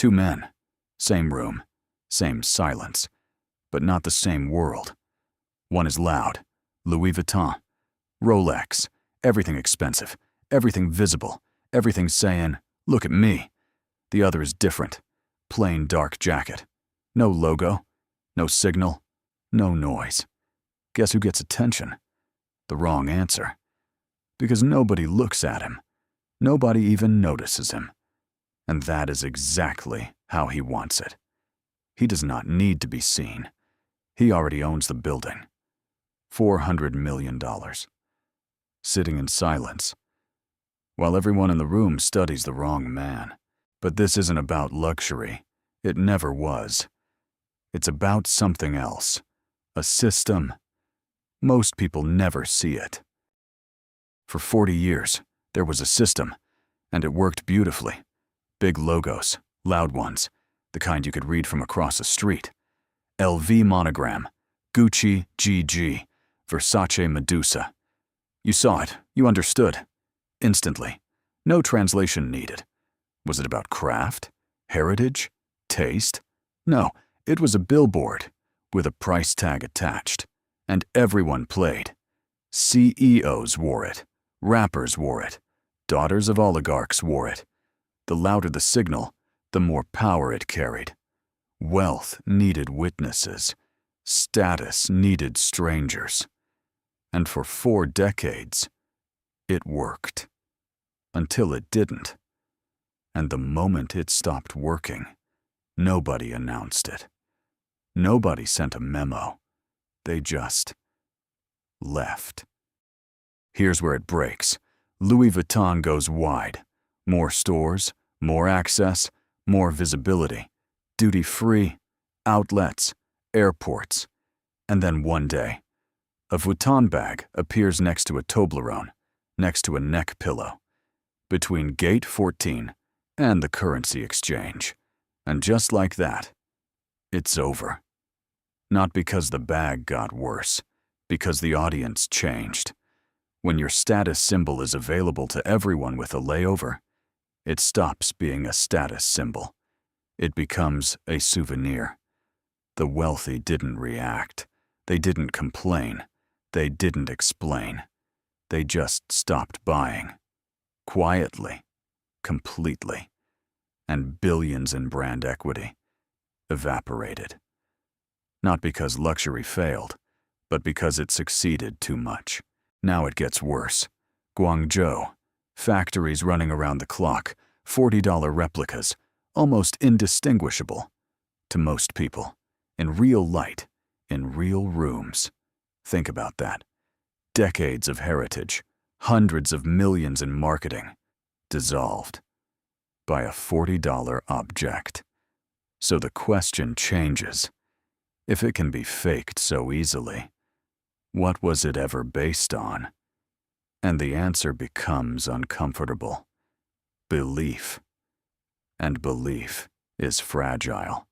Two men, same room, same silence, but not the same world. One is loud, Louis Vuitton, Rolex, everything expensive, everything visible, everything saying, "Look at me." The other is different, plain dark jacket. No logo, no signal, no noise. Guess who gets attention? The wrong answer. Because nobody looks at him. Nobody even notices him. And that is exactly how he wants it. He does not need to be seen. He already owns the building. $400 million. Sitting in silence, while everyone in the room studies the wrong man. But this isn't about luxury. It never was. It's about something else. A system. Most people never see it. For 40 years, there was a system, and it worked beautifully. Big logos, loud ones, the kind you could read from across the street. LV monogram, Gucci GG, Versace Medusa. You saw it, you understood. Instantly. No translation needed. Was it about craft? Heritage? Taste? No, it was a billboard with a price tag attached. And everyone played. CEOs wore it. Rappers wore it. Daughters of oligarchs wore it. The louder the signal, the more power it carried. Wealth needed witnesses. Status needed strangers. And for 4 decades, it worked. Until it didn't. And the moment it stopped working, nobody announced it. Nobody sent a memo. They just left. Here's where it breaks. Louis Vuitton goes wide. More stores, more access, more visibility. Duty-free, outlets, airports. And then one day, a Vuitton bag appears next to a Toblerone, next to a neck pillow, between Gate 14 and the currency exchange. And just like that, it's over. Not because the bag got worse, because the audience changed. When your status symbol is available to everyone with a layover, it stops being a status symbol. It becomes a souvenir. The wealthy didn't react. They didn't complain. They didn't explain. They just stopped buying. Quietly. Completely. And billions in brand equity evaporated. Not because luxury failed, but because it succeeded too much. Now it gets worse. Guangzhou. Factories running around the clock. $40 replicas. Almost indistinguishable. To most people. In real light. In real rooms. Think about that. Decades of heritage. Hundreds of millions in marketing. Dissolved. By a $40 object. So the question changes. If it can be faked so easily, what was it ever based on? And the answer becomes uncomfortable. Belief. And belief is fragile.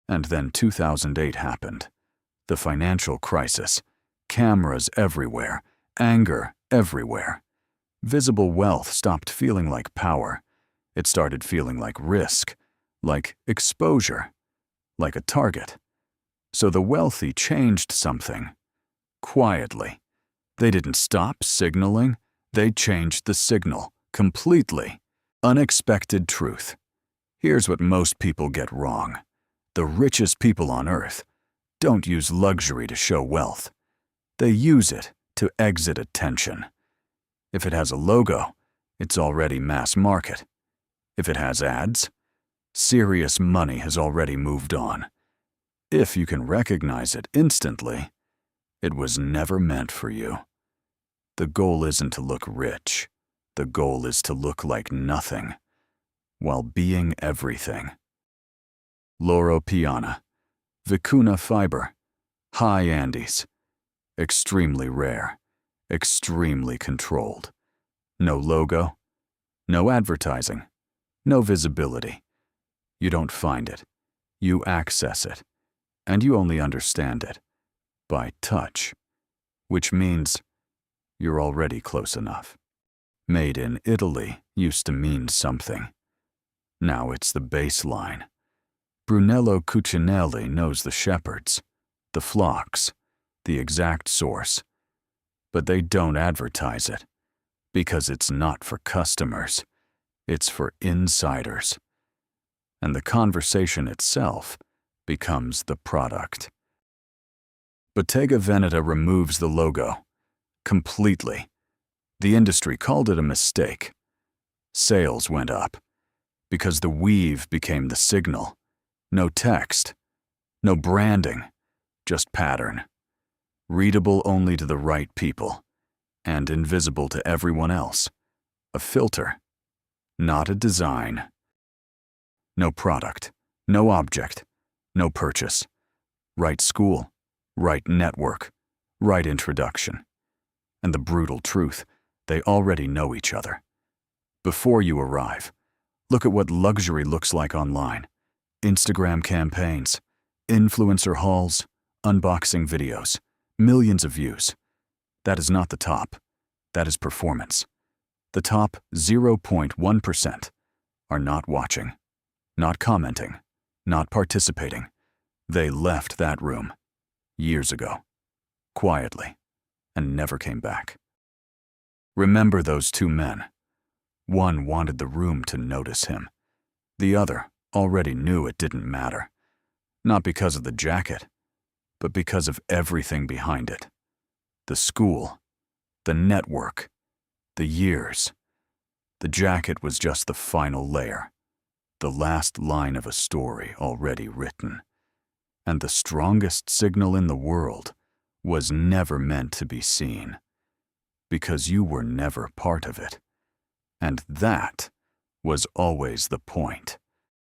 And then 2008 happened. The financial crisis. Cameras everywhere. Anger everywhere. Visible wealth stopped feeling like power. It started feeling like risk, like exposure, like a target. So the wealthy changed something. Quietly. They didn't stop signaling. They changed the signal completely. Unexpected truth. Here's what most people get wrong. The richest people on earth don't use luxury to show wealth. They use it to exit attention. If it has a logo, it's already mass market. If it has ads, serious money has already moved on. If you can recognize it instantly, it was never meant for you. The goal isn't to look rich. The goal is to look like nothing, while being everything. Loro Piana, Vicuna fiber, high Andes, extremely rare, extremely controlled. No logo, no advertising, no visibility. You don't find it. You access it. And you only understand it by touch, which means you're already close enough. Made in Italy used to mean something. Now it's the baseline. Brunello Cucinelli knows the shepherds, the flocks, the exact source. But they don't advertise it, because it's not for customers. It's for insiders. And the conversation itself becomes the product. Bottega Veneta removes the logo. Completely. The industry called it a mistake. Sales went up. Because the weave became the signal. No text. No branding. Just pattern. Readable only to the right people. And invisible to everyone else. A filter. Not a design. No product. No object. No purchase. Right school. Right network. Right introduction. And the brutal truth, they already know each other. Before you arrive, look at what luxury looks like online. Instagram campaigns, influencer hauls, unboxing videos, millions of views. That is not the top. That is performance. The top 0.1% are not watching, not commenting, not participating. They left that room years ago, quietly, and never came back. Remember those two men. One wanted the room to notice him. The other already knew it didn't matter. Not because of the jacket, but because of everything behind it. The school, the network, the years. The jacket was just the final layer, the last line of a story already written. And the strongest signal in the world was never meant to be seen, because you were never part of it. And that was always the point.